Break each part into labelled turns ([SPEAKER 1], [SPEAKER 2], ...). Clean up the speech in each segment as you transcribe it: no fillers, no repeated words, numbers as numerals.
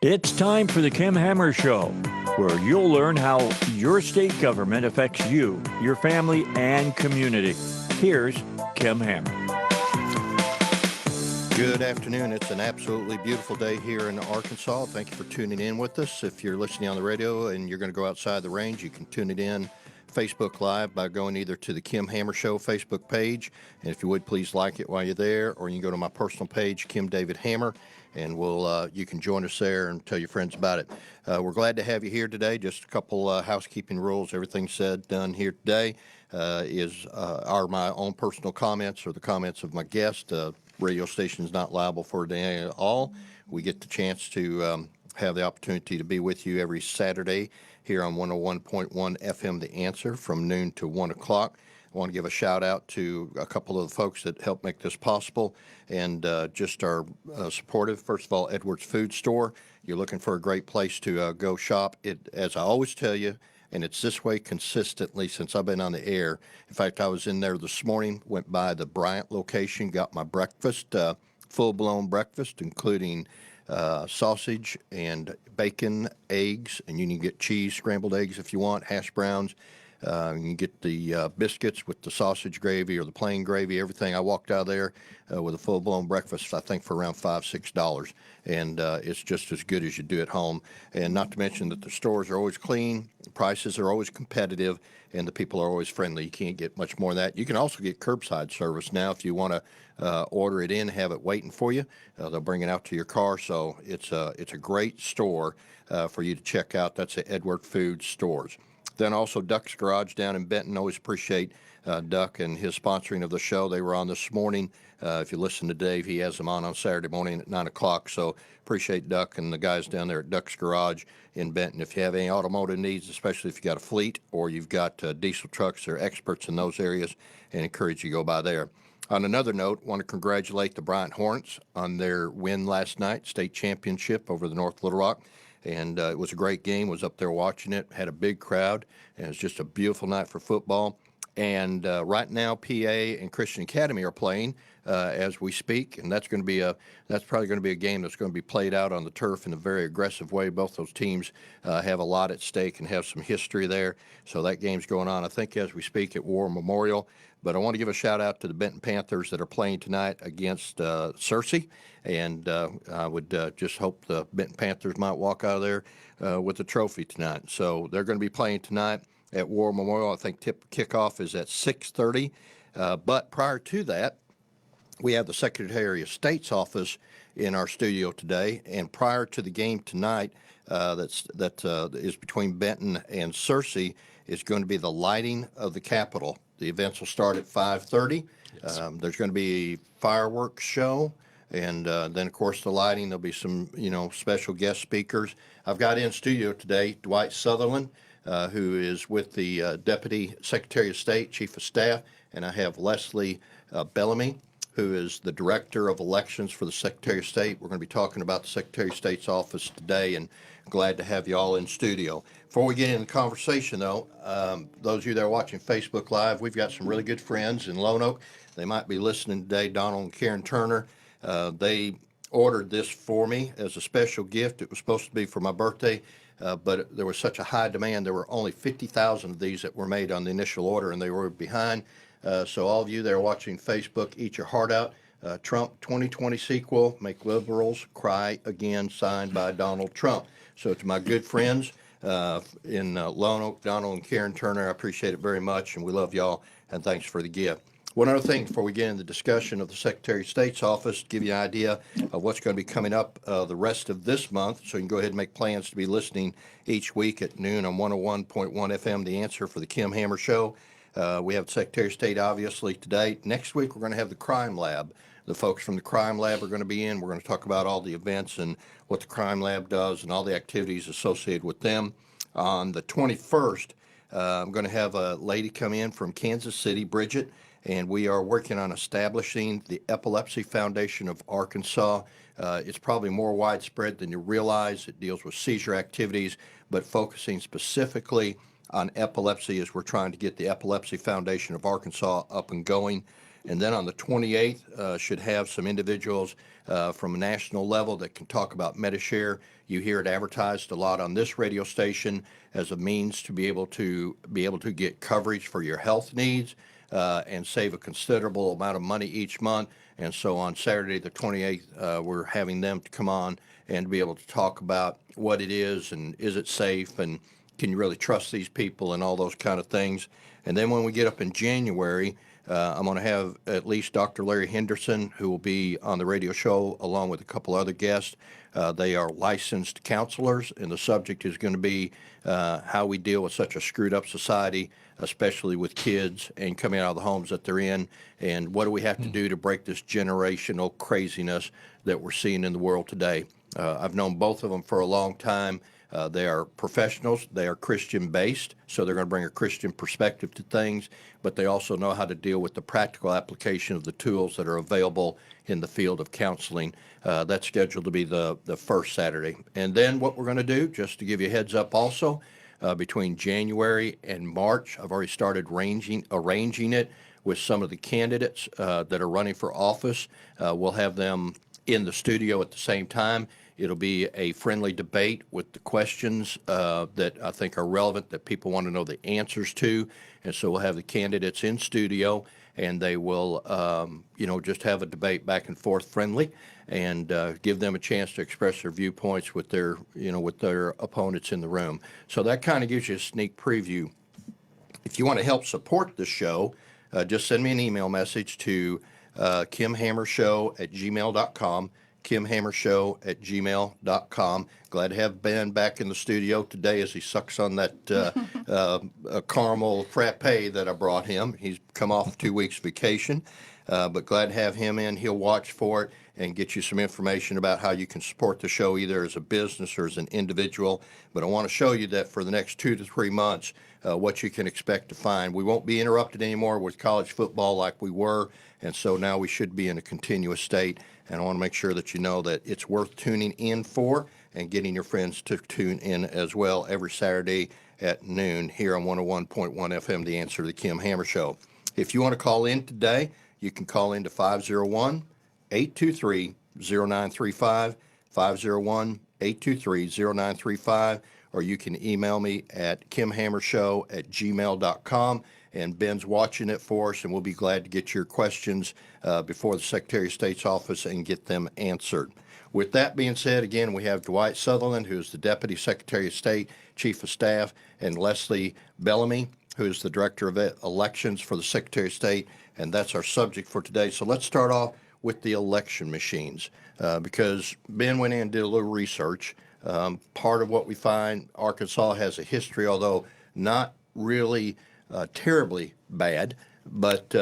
[SPEAKER 1] It's time for the Kim Hammer Show, where you'll learn how your state government affects you, your family, and community. Here's Kim Hammer.
[SPEAKER 2] Good afternoon. It's an absolutely beautiful day here in Arkansas. Thank you for tuning in with us. If you're listening on the radio and you're going to go outside the range, you can tune it in Facebook Live by going either to the Kim Hammer Show Facebook page, and if you would, please like it while you're there, or you can go to my personal page, Kim David Hammer, and you can join us there and tell your friends about it. We're glad to have you here today. Just a couple housekeeping rules. Everything said, done here today are my own personal comments or the comments of my guest. Radio station is not liable for it at all. We get the chance to have the opportunity to be with you every Saturday here on 101.1 FM The Answer from noon to 1 o'clock. I want to give a shout out to a couple of the folks that helped make this possible and just are supportive. First of all, Edwards Food Store. You're looking for a great place to go shop. As I always tell you, and it's this way consistently since I've been on the air. In fact, I was in there this morning, went by the Bryant location, got my breakfast, full-blown breakfast, including sausage and bacon, eggs, and you can get cheese, scrambled eggs if you want, hash browns. You can get the biscuits with the sausage gravy or the plain gravy, everything. I walked out of there with a full-blown breakfast, I think, for around $5, $6, and it's just as good as you do at home. And not to mention that the stores are always clean, the prices are always competitive, and the people are always friendly. You can't get much more than that. You can also get curbside service now if you want to order it in, have it waiting for you. They'll bring it out to your car, so it's a great store for you to check out. That's at Edward Food Stores. Then also Duck's Garage down in Benton. Always appreciate Duck and his sponsoring of the show. They were on this morning. If you listen to Dave, he has them on Saturday morning at 9 o'clock. So appreciate Duck and the guys down there at Duck's Garage in Benton. If you have any automotive needs, especially if you've got a fleet or you've got diesel trucks, they're experts in those areas and encourage you to go by there. On another note, want to congratulate the Bryant Hornets on their win last night, state championship over the North Little Rock. And it was a great game. Was up there watching it. Had a big crowd. And it was just a beautiful night for football. And right now, PA and Christian Academy are playing as we speak, and that's probably going to be a game that's going to be played out on the turf in a very aggressive way. Both those teams have a lot at stake and have some history there. So that game's going on, I think, as we speak at War Memorial. But I want to give a shout out to the Benton Panthers that are playing tonight against Searcy, and I would just hope the Benton Panthers might walk out of there with a trophy tonight. So they're going to be playing tonight at War Memorial. I think kickoff is at 6:30. But prior to that, we have the Secretary of State's office in our studio today. And prior to the game tonight, that is between Benton and Searcy, is going to be the lighting of the Capitol. The events will start at 5:30. Yes. There's going to be a fireworks show. And then, of course, the lighting. There'll be some, special guest speakers. I've got in studio today Dwight Southerland, who is with the Deputy Secretary of State, Chief of Staff, and I have Leslie Bellamy, who is the Director of Elections for the Secretary of State. We're going to be talking about the Secretary of State's office today, and glad to have you all in studio. Before we get into the conversation, though, those of you that are watching Facebook Live, we've got some really good friends in Lone Oak. They might be listening today, Donald and Karen Turner. They ordered this for me as a special gift. It was supposed to be for my birthday. But there was such a high demand. There were only 50,000 of these that were made on the initial order, and they were behind. So all of you that are watching Facebook, eat your heart out. Trump 2020 sequel, Make Liberals Cry Again, signed by Donald Trump. So to my good friends in Lone Oak, Donald and Karen Turner, I appreciate it very much, and we love y'all, and thanks for the gift. One other thing before we get into the discussion of the Secretary of State's office, to give you an idea of what's going to be coming up the rest of this month, so you can go ahead and make plans to be listening each week at noon on 101.1 FM, The Answer for the Kim Hammer Show. We have the Secretary of State, obviously, today. Next week, we're going to have the Crime Lab. The folks from the Crime Lab are going to be in. We're going to talk about all the events and what the Crime Lab does and all the activities associated with them. On the 21st, I'm going to have a lady come in from Kansas City, Bridget, and we are working on establishing the Epilepsy Foundation of Arkansas. It's probably more widespread than you realize. It deals with seizure activities, but focusing specifically on epilepsy as we're trying to get the Epilepsy Foundation of Arkansas up and going. And then on the 28th, should have some individuals from a national level that can talk about Medishare. You hear it advertised a lot on this radio station as a means to be able to get coverage for your health needs and save a considerable amount of money each month. And so on Saturday the 28th, we're having them to come on and be able to talk about what it is and is it safe and can you really trust these people and all those kind of things. And then when we get up in January, I'm going to have at least Dr. Larry Henderson, who will be on the radio show along with a couple other guests. They are licensed counselors, and the subject is going to be how we deal with such a screwed up society, especially with kids and coming out of the homes that they're in, and what do we have to do to break this generational craziness that we're seeing in the world today. I've known both of them for a long time. They are professionals. They are Christian-based, so they're going to bring a Christian perspective to things, but they also know how to deal with the practical application of the tools that are available in the field of counseling. That's scheduled to be the first Saturday. And then what we're going to do, just to give you a heads up also, between January and March, I've already started arranging it with some of the candidates that are running for office. We'll have them in the studio at the same time. It'll be a friendly debate with the questions that I think are relevant, that people want to know the answers to. And so we'll have the candidates in studio, and they will, just have a debate back and forth friendly, and give them a chance to express their viewpoints with their opponents in the room. So that kind of gives you a sneak preview. If you want to help support the show, just send me an email message to kimhammershow@gmail.com. kimhammershow@gmail.com. Glad to have Ben back in the studio today as he sucks on that caramel frappe that I brought him. He's come off 2 weeks vacation, but glad to have him in. He'll watch for it and get you some information about how you can support the show either as a business or as an individual. But I want to show you that for the next 2 to 3 months, what you can expect to find. We won't be interrupted anymore with college football like we were, and so now we should be in a continuous state. And I want to make sure that you know that it's worth tuning in for and getting your friends to tune in as well every Saturday at noon here on 101.1 FM, The Answer to the Kim Hammer Show. If you want to call in today, you can call in to 501-823-0935, 501-823-0935, or you can email me at kimhammershow@gmail.com. And Ben's watching it for us, and we'll be glad to get your questions before the Secretary of State's office and get them answered. With that being said, again, we have Dwight Southerland, who is the Deputy Secretary of State, Chief of Staff, and Leslie Bellamy, who is the Director of Elections for the Secretary of State, and that's our subject for today. So let's start off with the election machines, because Ben went in and did a little research. Part of what we find, Arkansas has a history, although not really terribly bad, but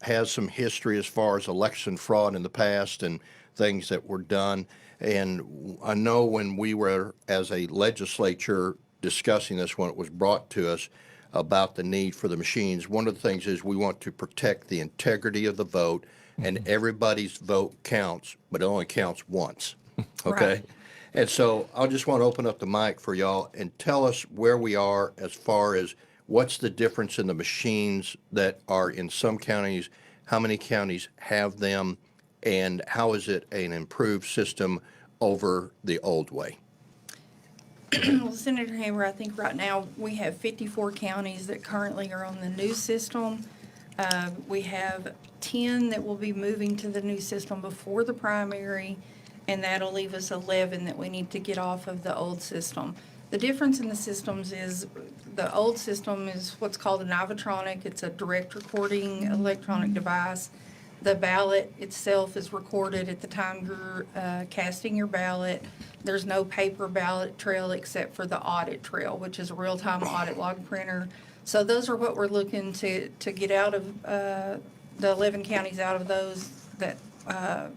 [SPEAKER 2] has some history as far as election fraud in the past and things that were done. And I know when we were, as a legislature, discussing this when it was brought to us about the need for the machines, one of the things is we want to protect the integrity of the vote, and everybody's vote counts, but it only counts once. Okay? Right. And so I just want to open up the mic for y'all and tell us where we are as far as what's the difference in the machines that are in some counties, how many counties have them, and how is it an improved system over the old way?
[SPEAKER 3] Well, Senator Hammer, I think right now we have 54 counties that currently are on the new system. We have 10 that will be moving to the new system before the primary, and that'll leave us 11 that we need to get off of the old system. The difference in the systems is the old system is what's called an Ivotronic. It's a direct recording electronic device. The ballot itself is recorded at the time you're casting your ballot. There's no paper ballot trail except for the audit trail, which is a real-time audit log printer. So those are what we're looking to get out of the 11 counties out of those that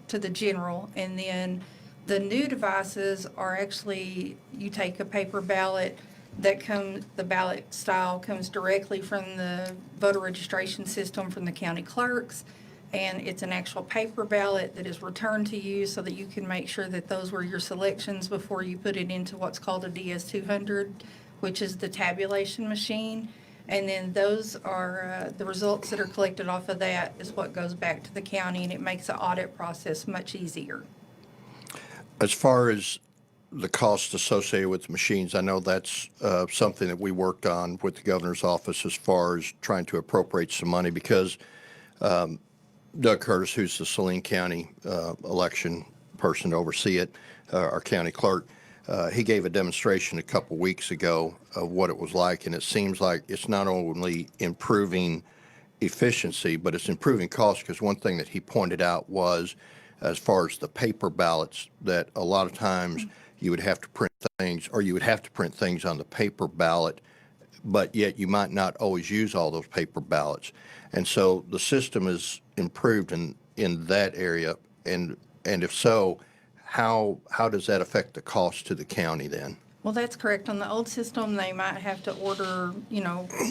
[SPEAKER 3] to the general. And then the new devices are actually, you take a paper ballot that comes, the ballot style comes directly from the voter registration system from the county clerks, and it's an actual paper ballot that is returned to you so that you can make sure that those were your selections before you put it into what's called a DS200, which is the tabulation machine. And then those are, the results that are collected off of that is what goes back to the county, and it makes the audit process much easier.
[SPEAKER 2] As far as the cost associated with the machines, I know that's something that we worked on with the governor's office as far as trying to appropriate some money because Doug Curtis, who's the Saline County election person to oversee it, our county clerk, he gave a demonstration a couple weeks ago of what it was like, and it seems like it's not only improving efficiency, but it's improving cost because one thing that he pointed out was as far as the paper ballots that a lot of times you would have to print things or you would have to print things on the paper ballot, but yet you might not always use all those paper ballots. And so the system is improved in that area. And if so, how does that affect the cost to the county then?
[SPEAKER 3] Well, that's correct. On the old system, they might have to order,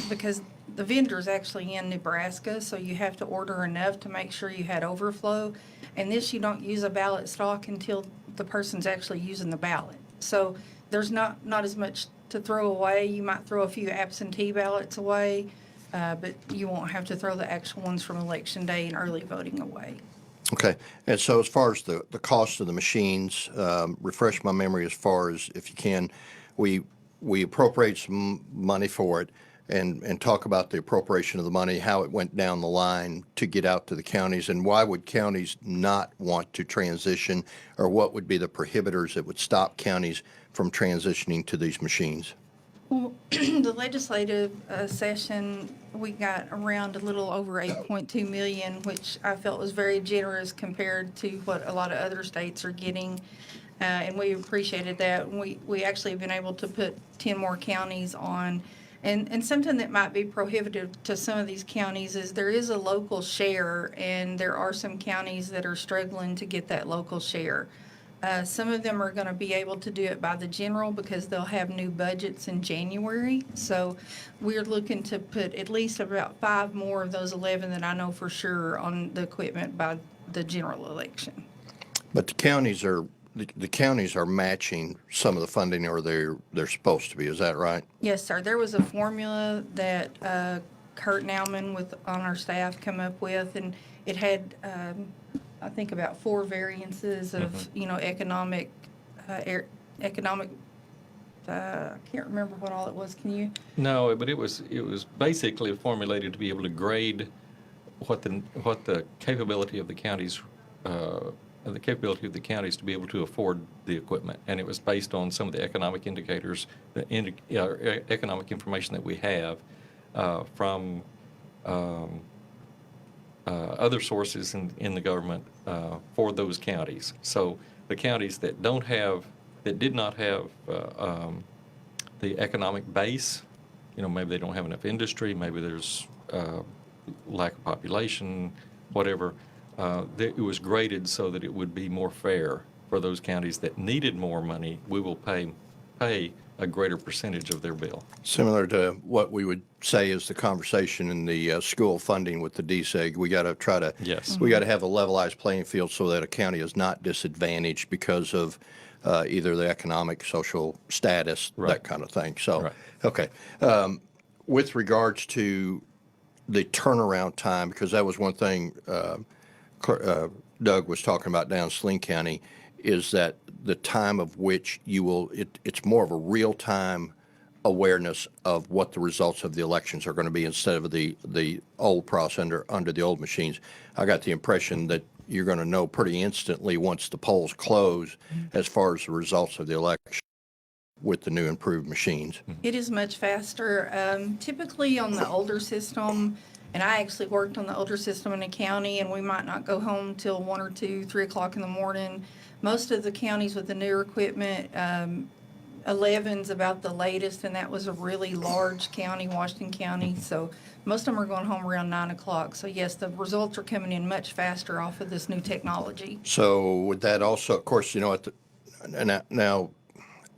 [SPEAKER 3] because the vendor's actually in Nebraska, so you have to order enough to make sure you had overflow. And this, you don't use a ballot stock until the person's actually using the ballot. So there's not as much to throw away. You might throw a few absentee ballots away, but you won't have to throw the actual ones from Election Day and early voting away.
[SPEAKER 2] Okay. And so as far as the cost of the machines, refresh my memory as far as, if you can, we appropriate some money for it and talk about the appropriation of the money, how it went down the line to get out to the counties, and why would counties not want to transition, or what would be the prohibitors that would stop counties from transitioning to these machines?
[SPEAKER 3] Well, the legislative session, we got around a little over 8.2 million, which I felt was very generous compared to what a lot of other states are getting. And we appreciated that. We actually have been able to put 10 more counties on. And something that might be prohibitive to some of these counties is there is a local share, and there are some counties that are struggling to get that local share. Some of them are going to be able to do it by the general because they'll have new budgets in January. So we're looking to put at least about 5 more of those 11 that I know for sure on the equipment by the general election.
[SPEAKER 2] But the counties are matching some of the funding, or they're supposed to be. Is that right?
[SPEAKER 3] Yes, sir. There was a formula that Kurt Nauman on our staff come up with, and it had I think about 4 variances of economic I can't remember what all it was. Can you?
[SPEAKER 4] No, but it was basically formulated to be able to grade what the capability of the counties to be able to afford the equipment, and it was based on some of the economic indicators, economic information that we have from other sources in the government for those counties. So the counties that did not have the economic base, maybe they don't have enough industry, maybe there's lack of population, whatever. It was graded so that it would be more fair for those counties that needed more money. We will pay a greater percentage of their bill.
[SPEAKER 2] Similar to what we would say is the conversation in the school funding with the DSEG. We got to try to we got to have a levelized playing field so that a county is not disadvantaged because of either the economic, social status, that kind of thing. So, okay. With regards to the turnaround time, because that was one thing Doug was talking about down in Saline County, is that the time of which it's more of a real-time awareness of what the results of the elections are going to be instead of the old process under the old machines. I got the impression that you're going to know pretty instantly once the polls close as far as the results of the election with the new improved machines.
[SPEAKER 3] It is much faster. Typically on the older system, and I actually worked on the older system in the county, and we might not go home till 1 or 2, 3 o'clock in the morning. Most of the counties with the newer equipment, 11's about the latest, and that was a really large county, Washington County. So most of them are going home around 9 o'clock. So yes, the results are coming in much faster off of this new technology.
[SPEAKER 2] So would that also, of course, now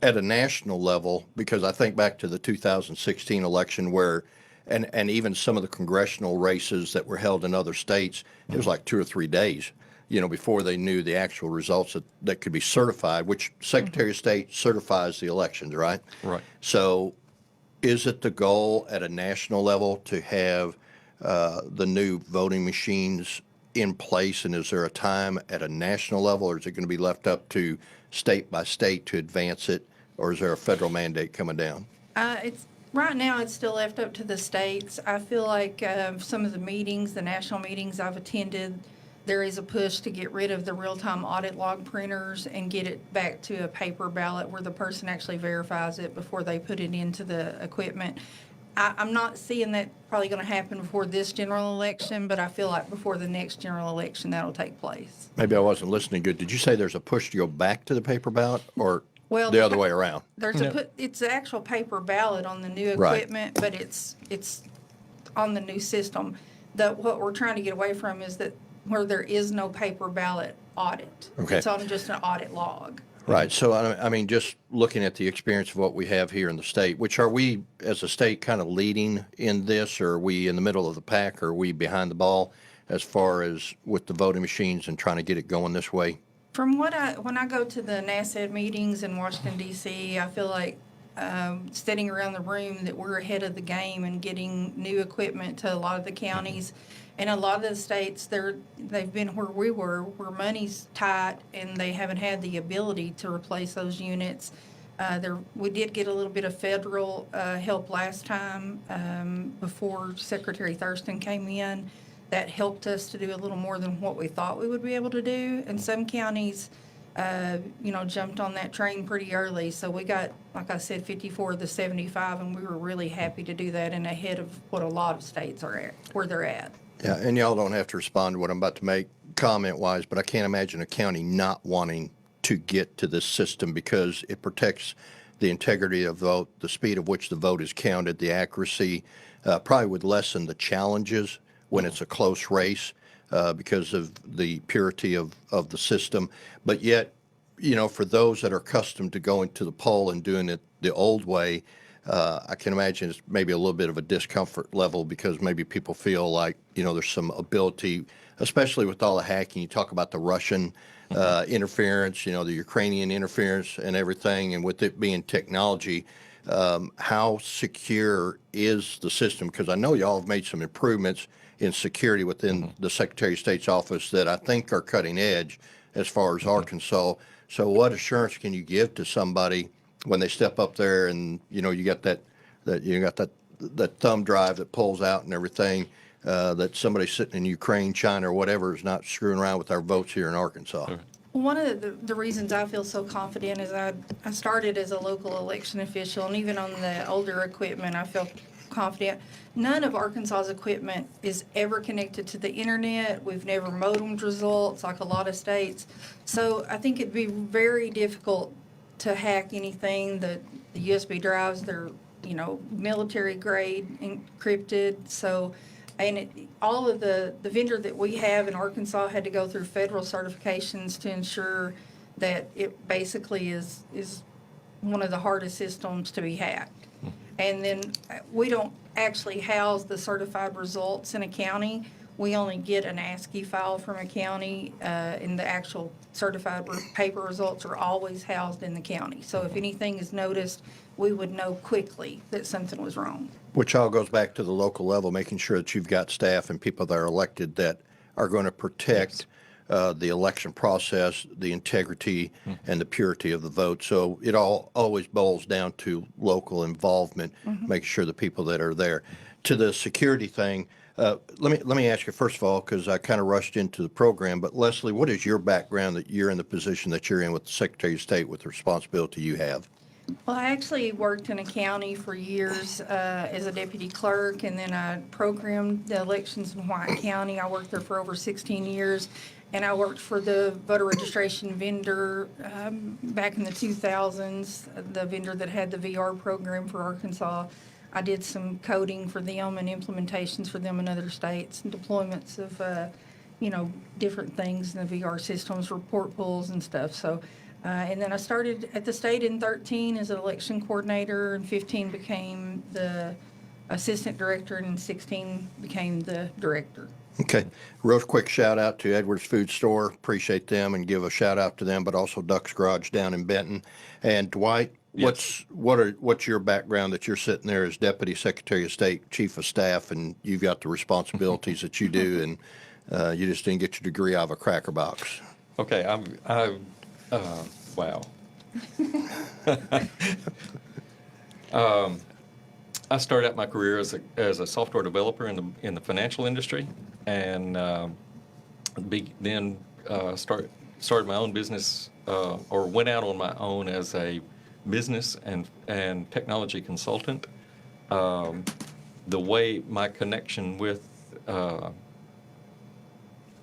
[SPEAKER 2] at a national level, because I think back to the 2016 election where, and even some of the congressional races that were held in other states, it was like 2 or 3 days, before they knew the actual results that could be certified, which Secretary of State certifies the elections, right?
[SPEAKER 4] Right.
[SPEAKER 2] So Is it the goal at a national level to have the new voting machines in place? And is there a time at a national level, or is it going to be left up to state by state to advance it, or is there a federal mandate coming down?
[SPEAKER 3] It's right now. It's still left up to the states. I feel like some of the meetings, the national meetings I've attended, there is a push to get rid of the real-time audit log printers and get it back to a paper ballot where the person actually verifies it before they put it into the equipment. I'm not seeing that probably going to happen before this general election, but I feel like before the next general election that'll take place.
[SPEAKER 2] Maybe I wasn't listening good. Did you say there's a push to go back to the paper ballot, or
[SPEAKER 3] Well,
[SPEAKER 2] the other way around?
[SPEAKER 3] There's it's the actual paper ballot on the new
[SPEAKER 2] Right.
[SPEAKER 3] equipment, but it's on the new system. What we're trying to get away from is that where there is no paper ballot audit.
[SPEAKER 2] Okay.
[SPEAKER 3] It's on just an audit log.
[SPEAKER 2] Right. So, I mean, just looking at the experience of what we have here in the state, which are we as a state kind of leading in this, or are we in the middle of the pack, or are we behind the ball as far as with the voting machines and trying to get it going this way?
[SPEAKER 3] From when I go to the NASED meetings in Washington, D.C., I feel like sitting around the room that we're ahead of the game and getting new equipment to a lot of the counties. And a lot of the states, they've been where we were, where money's tight, and they haven't had the ability to replace those units. We did get a little bit of federal help last time before Secretary Thurston came in. That helped us to do a little more than what we thought we would be able to do. And some counties, jumped on that train pretty early. So we got, like I said, 54 of the 75, and we were really happy to do that and ahead of what a lot of states are at, where they're at.
[SPEAKER 2] Yeah, and y'all don't have to respond to what I'm about to make comment-wise, but I can't imagine a county not wanting to get to this system because it protects the integrity of the vote, the speed of which the vote is counted, the accuracy, probably would lessen the challenges when it's a close race because of the purity of the system. But yet, for those that are accustomed to going to the poll and doing it the old way, I can imagine it's maybe a little bit of a discomfort level because maybe people feel like, there's some ability, especially with all the hacking. You talk about the Russian interference, the Ukrainian interference and everything, and with it being technology, how secure is the system? Because I know y'all have made some improvements in security within the Secretary of State's office that I think are cutting edge as far as Arkansas. So what assurance can you give to somebody when they step up there and you got that thumb drive that pulls out and everything, that somebody sitting in Ukraine, China, or whatever is not screwing around with our votes here in Arkansas?
[SPEAKER 4] Sure.
[SPEAKER 3] One of the reasons I feel so confident is I started as a local election official, and even on the older equipment, I feel confident. None of Arkansas's equipment is ever connected to the internet. We've never modemed results like a lot of states. So I think it'd be very difficult to hack anything. The USB drives, they're military grade encrypted. So, and all of the vendor that we have in Arkansas had to go through federal certifications to ensure that it basically is one of the hardest systems to be hacked. And then we don't actually house the certified results in a county. We only get an ASCII file from a county, and the actual certified paper results are always housed in the county. So if anything is noticed, we would know quickly that something was wrong.
[SPEAKER 2] Which all goes back to the local level, making sure that you've got staff and people that are elected that are going to protect the election process, the integrity, and the purity of the vote. So it all always boils down to local involvement, making sure the people that are there. To the security thing, let me ask you first of all, because I kind of rushed into the program, but Leslie, what is your background that you're in the position that you're in with the Secretary of State with the responsibility you have?
[SPEAKER 3] Well, I actually worked in a county for years as a deputy clerk, and then I programmed the elections in White County. I worked there for over 16 years, and I worked for the voter registration vendor back in the 2000s, the vendor that had the VR program for Arkansas. I did some coding for them and implementations for them in other states and deployments of, different things in the VR systems, report pools and stuff. So. And then I started at the state in 13 as an election coordinator, and 15 became the assistant director, and 16 became the director.
[SPEAKER 2] Okay. Real quick shout out to Edwards Food Store. Appreciate them, and give a shout out to them, but also Duck's Garage down in Benton. And Dwight,
[SPEAKER 4] Yes.
[SPEAKER 2] what's your background that you're sitting there as Deputy Secretary of State, Chief of Staff, and you've got the responsibilities that you do, and you just didn't get your degree out of a cracker box.
[SPEAKER 4] Okay, wow. I started out my career as a software developer in the financial industry, and then started my own business, or went out on my own as a business and technology consultant. The way my connection with the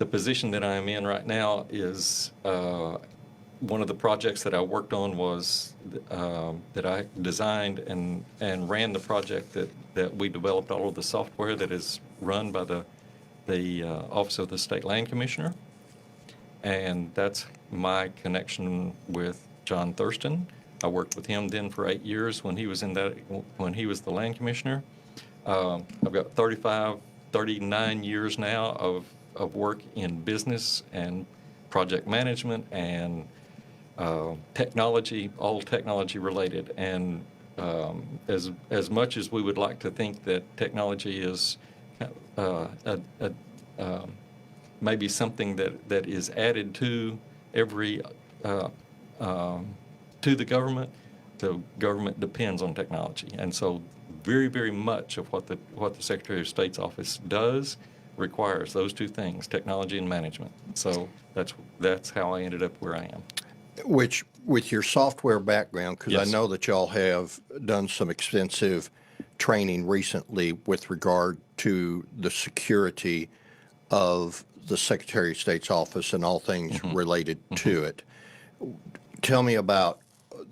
[SPEAKER 4] position that I am in right now is one of the projects that I worked on was that I designed and ran the project that we developed all of the software that is run by the Office of the State Land Commissioner. And that's my connection with John Thurston. I worked with him then for 8 years when he was the Land Commissioner. I've got 39 years now of work in business and project management and technology, all technology related. And as much as we would like to think that technology is maybe something that is added to every to the government depends on technology. And so very, very much of what the Secretary of State's office does requires those two things, technology and management. So that's how I ended up where I am.
[SPEAKER 2] Which, with your software background, because
[SPEAKER 4] Yes.
[SPEAKER 2] I know that y'all have done some extensive training recently with regard to the security of the Secretary of State's office and all things related to it. Tell me about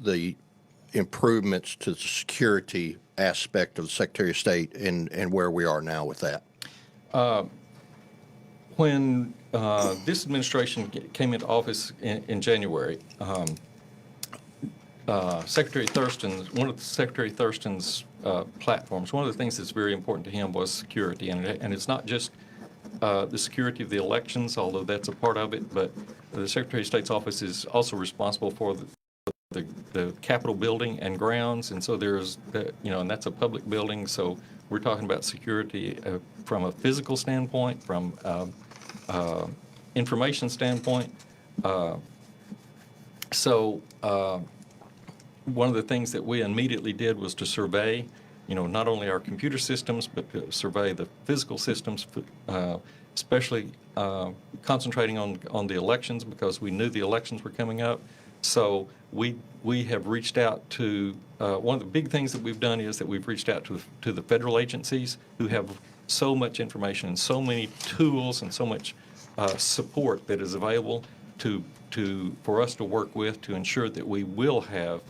[SPEAKER 2] the improvements to the security aspect of the Secretary of State and where we are now with that.
[SPEAKER 4] When this administration came into office in January, Secretary Thurston, one of Secretary Thurston's platforms, one of the things that's very important to him was security. And it's not just the security of the elections, although that's a part of it, but the Secretary of State's office is also responsible for the Capitol building and grounds. And so there's, and that's a public building. So we're talking about security from a physical standpoint, from information standpoint. So one of the things that we immediately did was to survey, not only our computer systems, but to survey the physical systems, especially concentrating on the elections, because we knew the elections were coming up. So we have reached out to, one of the big things that we've done is that we've reached out to the federal agencies who have so much information and so many tools and so much support that is available for us to work with to ensure that we will have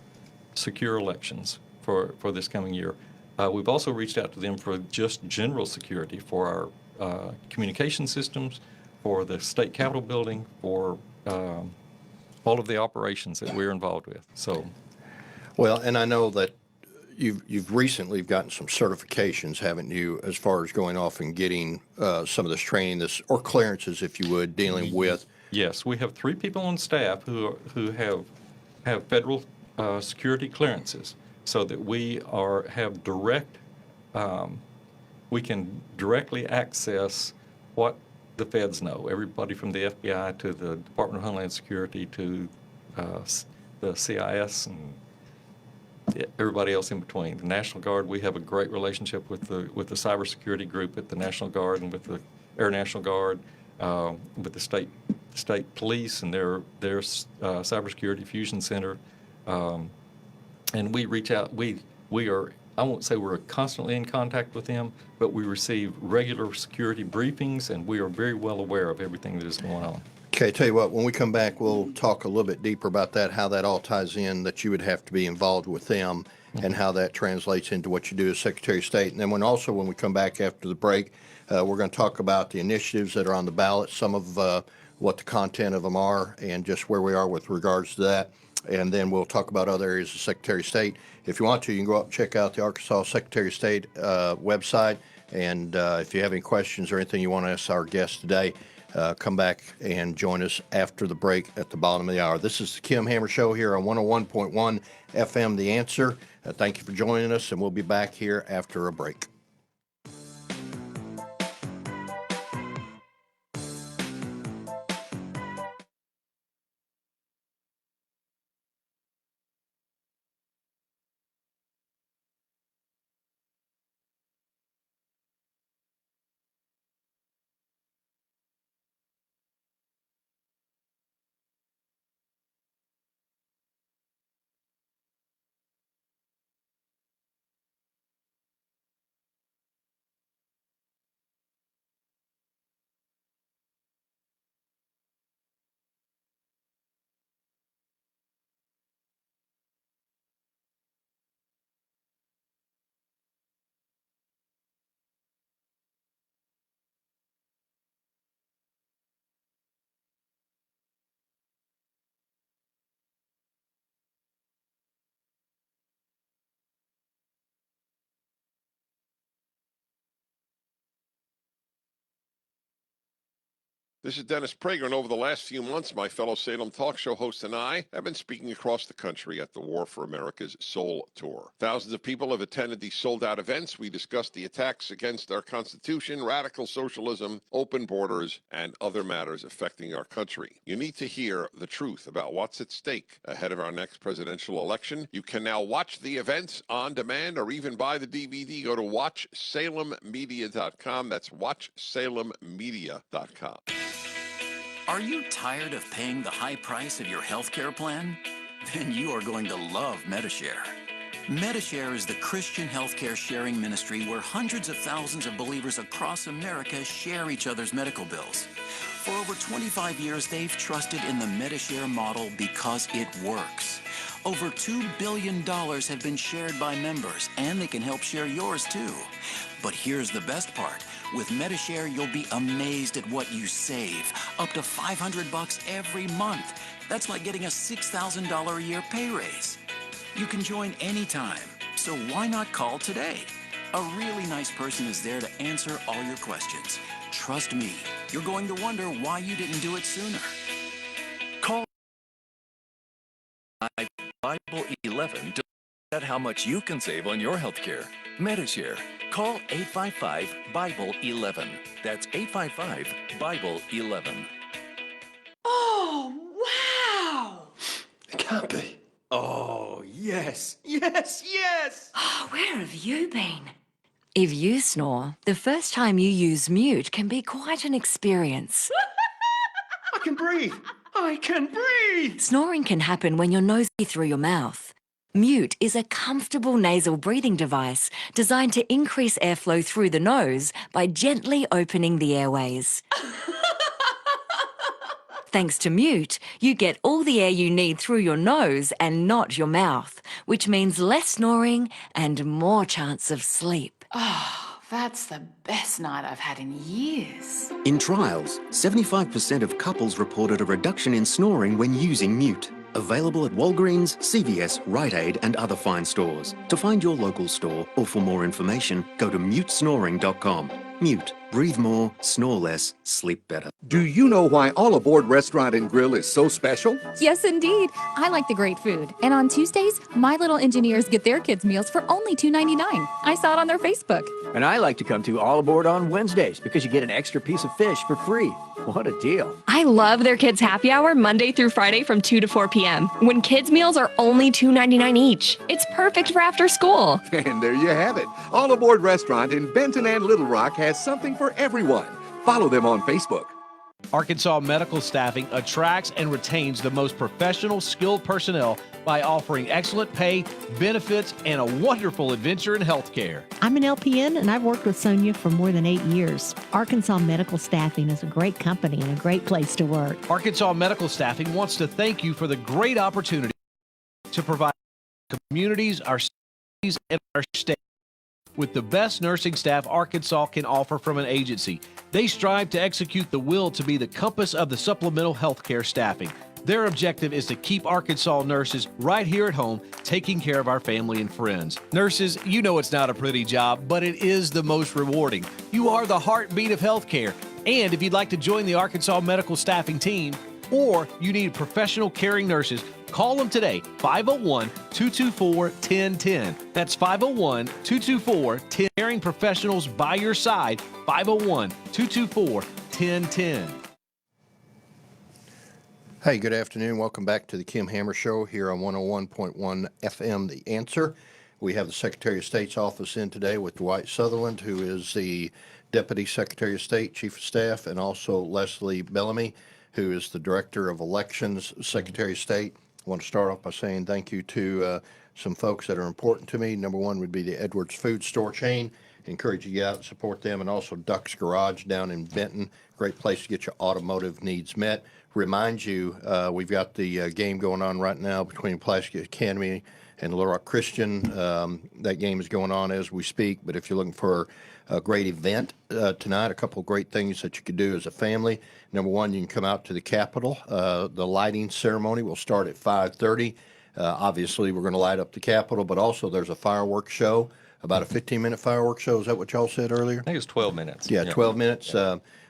[SPEAKER 4] secure elections for this coming year. We've also reached out to them for just general security for our communication systems, for the state capitol building, for all of the operations that we're involved with. So,
[SPEAKER 2] Well, and I know that you've recently gotten some certifications, haven't you, as far as going off and getting some of this training, or clearances, if you would, dealing with.
[SPEAKER 4] yes, we have 3 people on staff who have federal security clearances, so that we have direct, we can directly access what the feds know. Everybody from the FBI to the Department of Homeland Security to the CIS and everybody else in between. The National Guard, we have a great relationship with the cybersecurity group at the National Guard and with the Air National Guard, with the state police and their cybersecurity fusion center. And we reach out, we are, I won't say we're constantly in contact with them, but we receive regular security briefings, and we are very well aware of everything that is going on.
[SPEAKER 2] Okay, tell you what, when we come back, we'll talk a little bit deeper about that, how that all ties in, that you would have to be involved with them, and how that translates into what you do as Secretary of State. And then when we come back after the break, we're going to talk about the initiatives that are on the ballot, some of what the content of them are, and just where we are with regards to that. And then we'll talk about other areas of Secretary of State. If you want to, you can go up and check out the Arkansas Secretary of State website. And if you have any questions or anything you want to ask our guest today, come back and join us after the break at the bottom of the hour. This is the Kim Hammer Show here on 101.1 FM, The Answer. Thank you for joining us, and we'll be back here after a break.
[SPEAKER 5] This is Dennis Prager, and over the last few months, my fellow Salem talk show hosts and I have been speaking across the country at the War for America's Soul Tour. Thousands of people have attended these sold-out events. We discussed the attacks against our Constitution, radical socialism, open borders, and other matters affecting our country. You need to hear the truth about what's at stake ahead of our next presidential election. You can now watch the events on demand or even buy the DVD. Go to WatchSalemMedia.com. That's WatchSalemMedia.com.
[SPEAKER 6] Are you tired of paying the high price of your health care plan? Then you are going to love Medishare. Medishare is the Christian healthcare sharing ministry where hundreds of thousands of believers across America share each other's medical bills. For over 25 years, they've trusted in the Medishare model because it works. Over $2 billion have been shared by members, and they can help share yours too. But here's the best part. With Medishare, you'll be amazed at what you save. Up to $500 every month. That's like getting a $6,000 a year pay raise. You can join anytime, so why not call today? A really nice person is there to answer all your questions. Trust me, you're going to wonder why you didn't do it sooner. Call Bible 11 to find out how much you can save on your health care. Medishare. Call 855-BIBLE-11. That's 855-BIBLE-11.
[SPEAKER 7] Oh, wow!
[SPEAKER 8] It can't be.
[SPEAKER 9] Oh, yes, yes, yes!
[SPEAKER 7] Oh, where have you been?
[SPEAKER 10] If you snore, the first time you use mute can be quite an experience.
[SPEAKER 9] I can breathe! I can breathe!
[SPEAKER 10] Snoring can happen when you're nosy through your mouth. Mute is a comfortable nasal breathing device designed to increase airflow through the nose by gently opening the airways. Thanks to Mute, you get all the air you need through your nose and not your mouth, which means less snoring and more chance of sleep.
[SPEAKER 7] Oh, that's the best night I've had in years.
[SPEAKER 11] In trials, 75% of couples reported a reduction in snoring when using Mute. Available at Walgreens, CVS, Rite Aid, and other fine stores. To find your local store or for more information, go to mutesnoring.com. Mute. Breathe more, snore less, sleep better.
[SPEAKER 12] Do you know why All Aboard Restaurant and Grill is so special?
[SPEAKER 13] Yes, indeed. I like the great food. And on Tuesdays, my little engineers get their kids' meals for only $2.99. I saw it on their Facebook.
[SPEAKER 9] And I like to come to All Aboard on Wednesdays because you get an extra piece of fish for free. What a deal.
[SPEAKER 14] I love their kids' happy hour Monday through Friday from 2 to 4 p.m. when kids' meals are only $2.99 each. It's perfect for after school.
[SPEAKER 12] And there you have it. All Aboard Restaurant in Benton and Little Rock has something for everyone. Follow them on Facebook.
[SPEAKER 15] Arkansas Medical Staffing attracts and retains the most professional, skilled personnel by offering excellent pay, benefits, and a wonderful adventure in healthcare.
[SPEAKER 16] I'm an LPN, and I've worked with Sonia for more than 8 years. Arkansas Medical Staffing is a great company and a great place to work.
[SPEAKER 15] Arkansas Medical Staffing wants to thank you for the great opportunity to provide communities, our cities, and our state with the best nursing staff Arkansas can offer from an agency. They strive to execute the will to be the compass of the supplemental health care staffing. Their objective is to keep Arkansas nurses right here at home, taking care of our family and friends. Nurses, you know it's not a pretty job, but it is the most rewarding. You are the heartbeat of healthcare. And if you'd like to join the Arkansas medical staffing team, or you need professional caring nurses, call them today, 501-224-1010. That's 501-224-1010. Caring professionals by your side, 501-224-1010.
[SPEAKER 2] Hey, good afternoon. Welcome back to the Kim Hammer Show here on 101.1 FM, The Answer. We have the Secretary of State's office in today with Dwight Southerland, who is the Deputy Secretary of State, Chief of Staff, and also Leslie Bellamy, who is the Director of Elections, Secretary of State. I want to start off by saying thank you to some folks that are important to me. Number one would be the Edwards Food Store chain. Encourage you to get out and support them, and also Duck's Garage down in Benton. Great place to get your automotive needs met. Remind you, we've got the game going on right now between Pulaski Academy and Little Rock Christian. That game is going on as we speak, but if you're looking for a great event tonight, a couple of great things that you could do as a family. Number one, you can come out to the Capitol. The lighting ceremony will start at 5:30. Obviously, we're going to light up the Capitol, but also there's a fireworks show, about a 15-minute fireworks show. Is that what y'all said earlier?
[SPEAKER 4] I think it's 12 minutes.
[SPEAKER 2] Yeah, 12 minutes.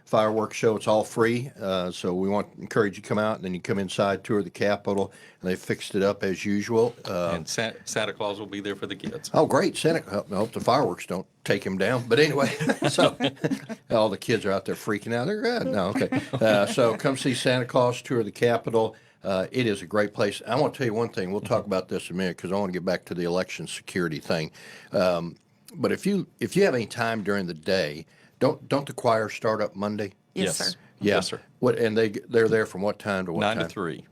[SPEAKER 2] Fireworks show. It's all free. So we want to encourage you to come out, and then you come inside, tour the Capitol, and they fixed it up as usual.
[SPEAKER 4] And Santa Claus will be there for the kids.
[SPEAKER 2] Oh, great. Santa, I hope the fireworks don't take him down. But anyway, so all the kids are out there freaking out. They're good. No, okay. So come see Santa Claus, tour the Capitol. It is a great place. I want to tell you one thing. We'll talk about this in a minute because I want to get back to the election security thing. But if you have any time during the day, don't the choir start up Monday?
[SPEAKER 3] Yes, sir.
[SPEAKER 2] Yeah.
[SPEAKER 4] Yes, sir.
[SPEAKER 2] What, and they're there from what time to what
[SPEAKER 4] 9
[SPEAKER 2] time?
[SPEAKER 4] to 3.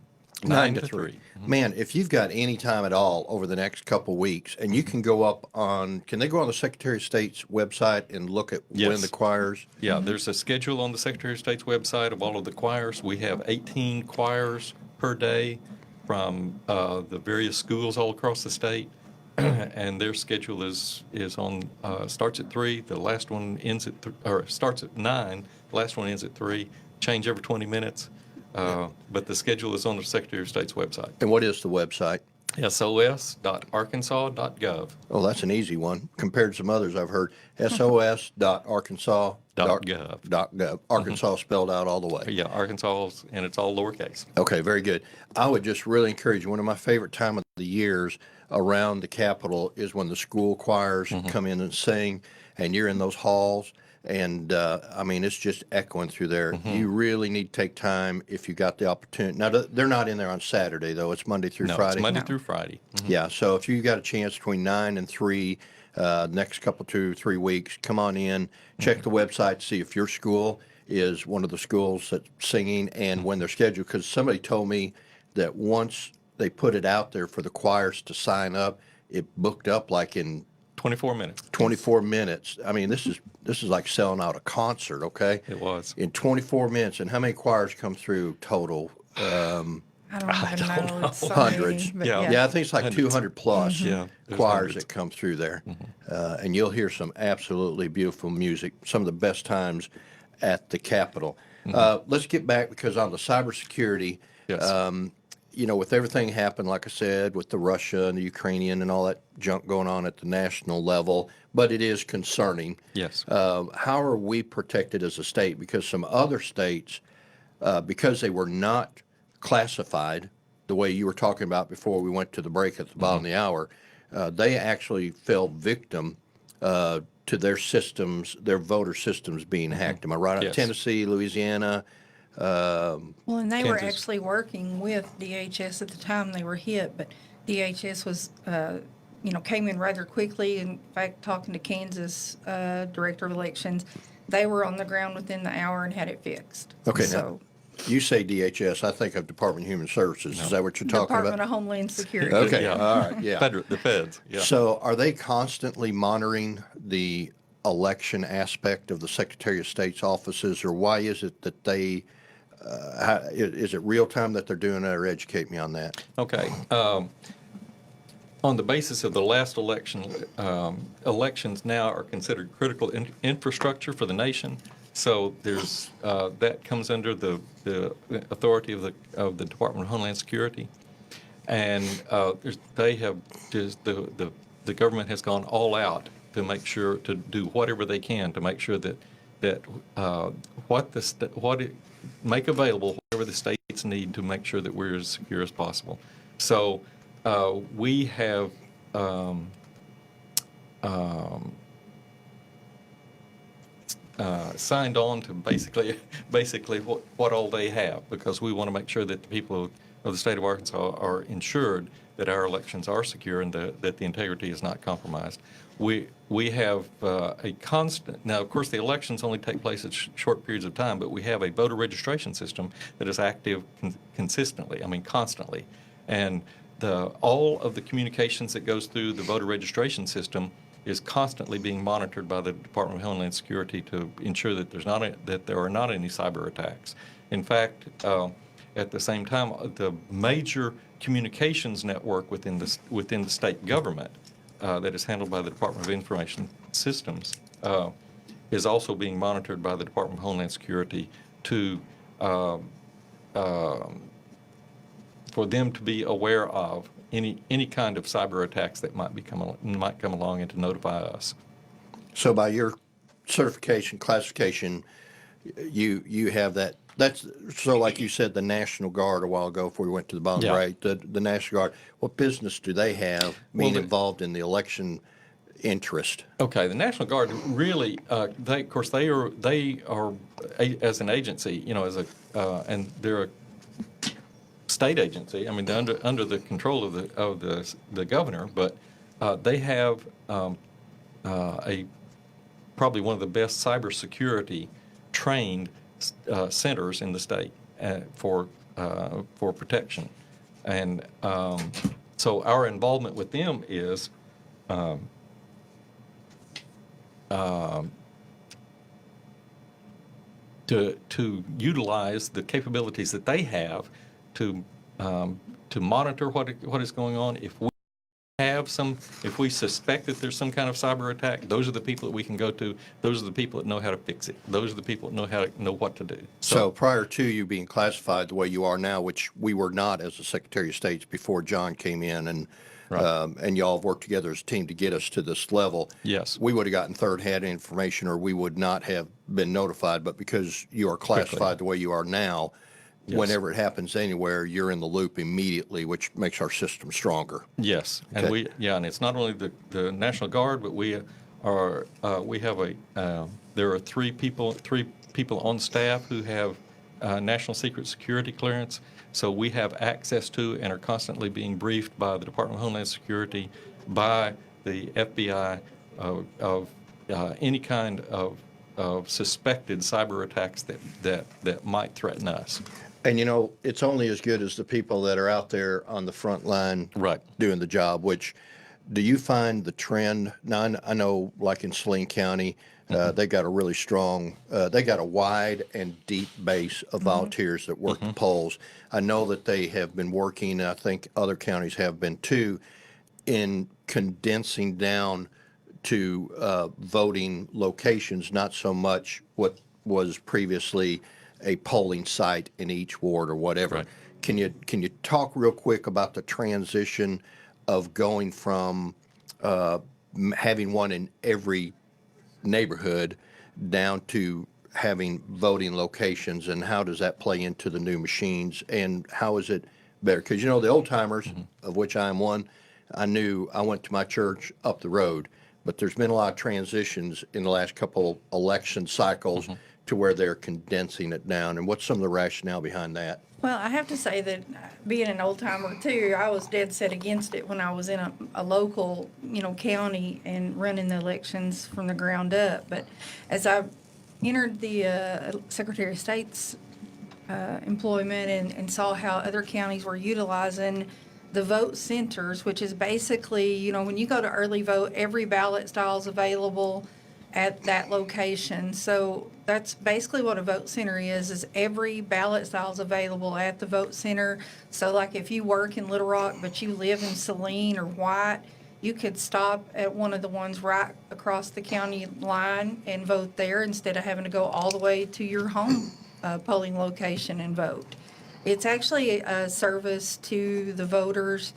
[SPEAKER 2] 9 to 3. Man, if you've got any time at all over the next couple weeks, and you can go up on, can they go on the Secretary of State's website and look at when the choirs?
[SPEAKER 4] Yeah, there's a schedule on the Secretary of State's website of all of the choirs. We have 18 choirs per day from the various schools all across the state. And their schedule is on starts at 3. The last one ends at starts at 9. The last one ends at 3. Change every 20 minutes. But the schedule is on the Secretary of State's website.
[SPEAKER 2] And what is the website?
[SPEAKER 4] sos.arkansas.gov.
[SPEAKER 2] Oh, that's an easy one compared to some others I've heard. sos.arkansas.gov. Arkansas spelled out all the way.
[SPEAKER 4] Yeah, Arkansas, and it's all lowercase.
[SPEAKER 2] Okay, very good. I would just really encourage you. One of my favorite time of the years around the Capitol is when the school choirs come in and sing, and you're in those halls, and I mean, it's just echoing through there. You really need to take time if you got the opportunity. Now, they're not in there on Saturday, though. It's Monday through Friday.
[SPEAKER 4] It's Monday through Friday.
[SPEAKER 2] Yeah, so if you got a chance between 9 and 3, next couple 2-3 weeks, come on in, check the website, see if your school is one of the schools that's singing and when they're scheduled. Because somebody told me that once they put it out there for the choirs to sign up, it booked up like in
[SPEAKER 4] 24 minutes.
[SPEAKER 2] 24 minutes. I mean, this is like selling out a concert, okay?
[SPEAKER 4] It was.
[SPEAKER 2] In 24 minutes. And how many choirs come through total?
[SPEAKER 3] I don't even know. It's so
[SPEAKER 2] Hundreds.
[SPEAKER 3] many, but
[SPEAKER 2] Yeah, I think it's like
[SPEAKER 4] Hundreds.
[SPEAKER 2] 200 plus
[SPEAKER 4] there's
[SPEAKER 2] choirs
[SPEAKER 4] hundreds.
[SPEAKER 2] that come through there. And you'll hear some absolutely beautiful music, some of the best times at the Capitol. Let's get back because on the cybersecurity,
[SPEAKER 4] Yes.
[SPEAKER 2] you know, with everything happened, like I said, with the Russia and the Ukrainian and all that junk going on at the national level, but it is concerning.
[SPEAKER 4] Yes.
[SPEAKER 2] How are we protected as a state? Because some other states, because they were not classified the way you were talking about before we went to the break at the bottom of the hour, they actually fell victim to their systems, their voter systems being hacked. Am I right?
[SPEAKER 4] Yes.
[SPEAKER 2] Tennessee, Louisiana.
[SPEAKER 3] Well, and they were
[SPEAKER 4] Kansas.
[SPEAKER 3] actually working with DHS at the time they were hit, but DHS was, came in rather quickly. In fact, talking to Kansas Director of Elections, they were on the ground within the hour and had it fixed.
[SPEAKER 2] Okay,
[SPEAKER 3] So,
[SPEAKER 2] now, you say DHS, I think of Department of Human Services. Is that what you're talking
[SPEAKER 3] Department
[SPEAKER 2] about?
[SPEAKER 3] of Homeland Security.
[SPEAKER 2] Okay,
[SPEAKER 4] Yeah.
[SPEAKER 2] all right, yeah.
[SPEAKER 4] The feds. Yeah.
[SPEAKER 2] So are they constantly monitoring the election aspect of the Secretary of State's offices, or why is it that they, is it real time that they're doing that, or educate me on that?
[SPEAKER 4] Okay. On the basis of the last election, elections now are considered critical infrastructure for the nation. So there's that comes under the authority of the Department of Homeland Security, and they have just the government has gone all out to make sure to do whatever they can to make sure that make available whatever the states need to make sure that we're as secure as possible. So we have signed on to basically what all they have, because we want to make sure that the people of the state of Arkansas are ensured that our elections are secure and that the integrity is not compromised. We have a constant, now of course the elections only take place at short periods of time, but we have a voter registration system that is active consistently, constantly. And all of the communications that goes through the voter registration system is constantly being monitored by the Department of Homeland Security to ensure that there are not any cyber attacks. In fact, at the same time, the major communications network within the state government that is handled by the Department of Information Systems is also being monitored by the Department of Homeland Security to for them to be aware of any kind of cyber attacks that might come along and to notify us.
[SPEAKER 2] So by your certification, classification, you have that. That's so, like you said, the National Guard a while ago before we went to the bottom, right? The National Guard. What business do they have being involved in the election interest?
[SPEAKER 4] Okay, the National Guard really, they are as an agency, and they're a state agency. They're under the control of the governor, but they have probably one of the best cybersecurity trained centers in the state for protection, and so our involvement with them is to utilize the capabilities that they have to monitor what is going on. If we suspect that there's some kind of cyber attack, those are the people that we can go to. Those are the people that know how to fix it. Those are the people that know what to do.
[SPEAKER 2] So prior to you being classified the way you are now, which we were not as the Secretary of State before John came in, and y'all have worked together as a team to get us to this level.
[SPEAKER 4] Yes.
[SPEAKER 2] We would have gotten third-hand information, or we would not have been notified. But because you are classified the way you are now, whenever it happens anywhere, you're in the loop immediately, which makes our system stronger.
[SPEAKER 4] Yes,
[SPEAKER 2] okay.
[SPEAKER 4] And it's not only the National Guard, but there are three people on staff who have national secret security clearance. So we have access to and are constantly being briefed by the Department of Homeland Security, by the FBI of any kind of suspected cyber attacks that might threaten us.
[SPEAKER 2] And it's only as good as the people that are out there on the front line doing the job, which do you find the trend? Now, I know like in Saline County, they got a really strong, they got a wide and deep base of volunteers that work the polls. I know that they have been working, I think other counties have been too, in condensing down to voting locations, not so much what was previously a polling site in each ward or whatever.
[SPEAKER 4] Right.
[SPEAKER 2] Can you talk real quick about the transition of going from having one in every neighborhood down to having voting locations, and how does that play into the new machines, and how is it better? Because the old timers, of which I am one, I went to my church up the road, but there's been a lot of transitions in the last couple election cycles to where they're condensing it down. And what's some of the rationale behind that?
[SPEAKER 3] Well, I have to say that being an old timer too, I was dead set against it when I was in a local, county and running the elections from the ground up. But as I entered the Secretary of State's employment and saw how other counties were utilizing the vote centers, which is basically, when you go to early vote, every ballot style is available at that location. So that's basically what a vote center is every ballot style is available at the vote center. So like if you work in Little Rock but you live in Saline or White, you could stop at one of the ones right across the county line and vote there instead of having to go all the way to your home polling location and vote. It's actually a service to the voters,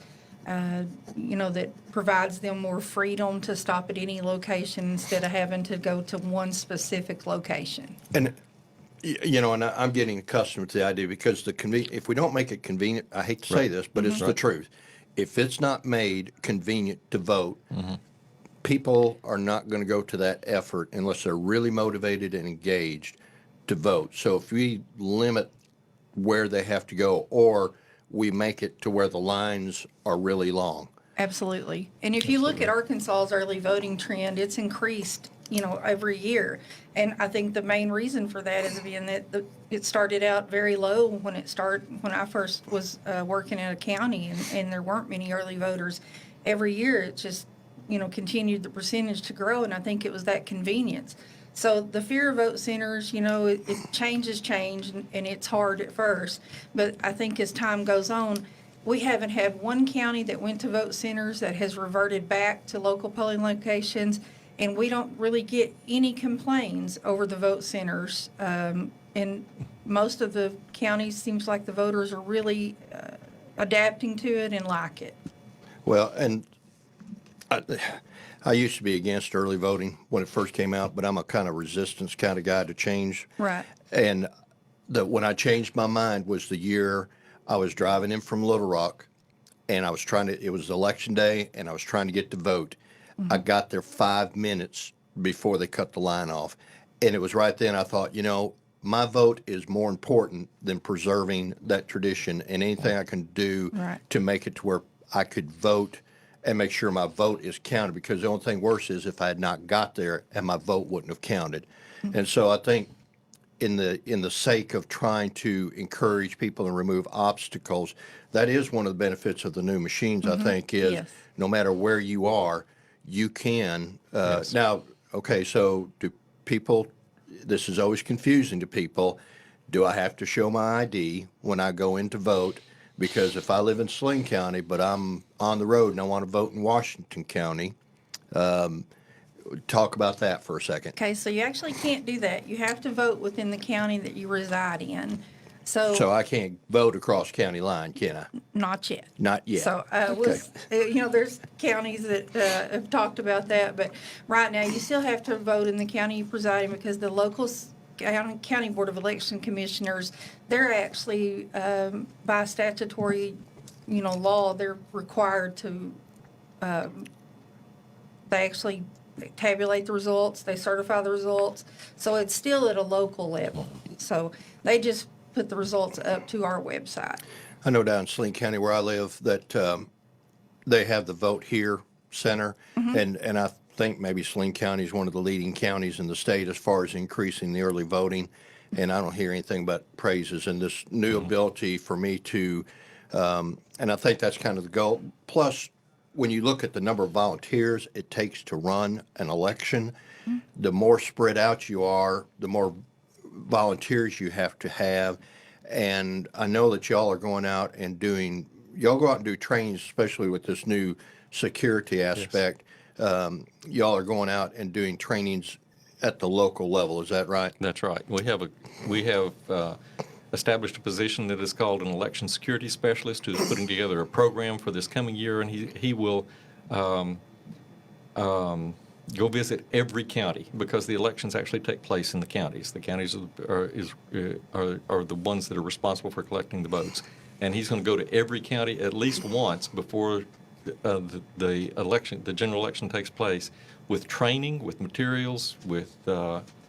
[SPEAKER 3] that provides them more freedom to stop at any location instead of having to go to one specific location.
[SPEAKER 2] And and I'm getting accustomed to the idea because if we don't make it convenient, I hate to say this, but it's the truth. If it's not made convenient to vote, people are not going to go to that effort unless they're really motivated and engaged to vote. So if we limit where they have to go, or we make it to where the lines are really long.
[SPEAKER 3] Absolutely. And if you look at Arkansas's early voting trend, it's increased, every year. And I think the main reason for that is being that it started out very low when I first was working in a county, and there weren't many early voters. Every year it just, continued the percentage to grow, and I think it was that convenience. So the fear of vote centers, it changes, and it's hard at first. But I think as time goes on, we haven't had one county that went to vote centers that has reverted back to local polling locations, and we don't really get any complaints over the vote centers. And most of the counties, seems like the voters are really adapting to it and like it.
[SPEAKER 2] Well, and I used to be against early voting when it first came out, but I'm a kind of resistance kind of guy to change.
[SPEAKER 3] Right.
[SPEAKER 2] And when I changed my mind was the year I was driving in from Little Rock, and it was election day, and I was trying to get to vote. I got there 5 minutes before they cut the line off. And it was right then I thought, my vote is more important than preserving that tradition, and anything I can do to make it to where I could vote and make sure my vote is counted, because the only thing worse is if I had not got there and my vote wouldn't have counted. And so I think in the sake of trying to encourage people and remove obstacles, that is one of the benefits of the new machines, I think, is no matter where you are, you can. Now, okay, so do people, this is always confusing to people, do I have to show my ID when I go in to vote? Because if I live in Sling County, but I'm on the road and I want to vote in Washington County, talk about that for a second.
[SPEAKER 3] Okay, so you actually can't do that. You have to vote within the county that you reside in. So
[SPEAKER 2] I can't vote across county line, can I?
[SPEAKER 3] Not yet.
[SPEAKER 2] Not yet.
[SPEAKER 3] So, there's counties that have talked about that, but right now you still have to vote in the county you preside in, because the local county board of election commissioners, they're actually by statutory, law, they're required to. They actually tabulate the results, they certify the results, so it's still at a local level. So they just put the results up to our website.
[SPEAKER 2] I know down in Sling County where I live that they have the Vote Here Center, and I think maybe Sling County is one of the leading counties in the state as far as increasing the early voting, and I don't hear anything but praises, and this new ability for me to, and I think that's kind of the goal. Plus, when you look at the number of volunteers it takes to run an election, the more spread out you are, the more volunteers you have to have. And I know that y'all are going out and y'all go out and do trainings, especially with this new security aspect. Y'all are going out and doing trainings at the local level. Is that right?
[SPEAKER 4] That's right. We have established a position that is called an election security specialist, who's putting together a program for this coming year, and he will go visit every county, because the elections actually take place in the counties. The counties are the ones that are responsible for collecting the votes, and he's going to go to every county at least once before the general election takes place, with training, with materials, with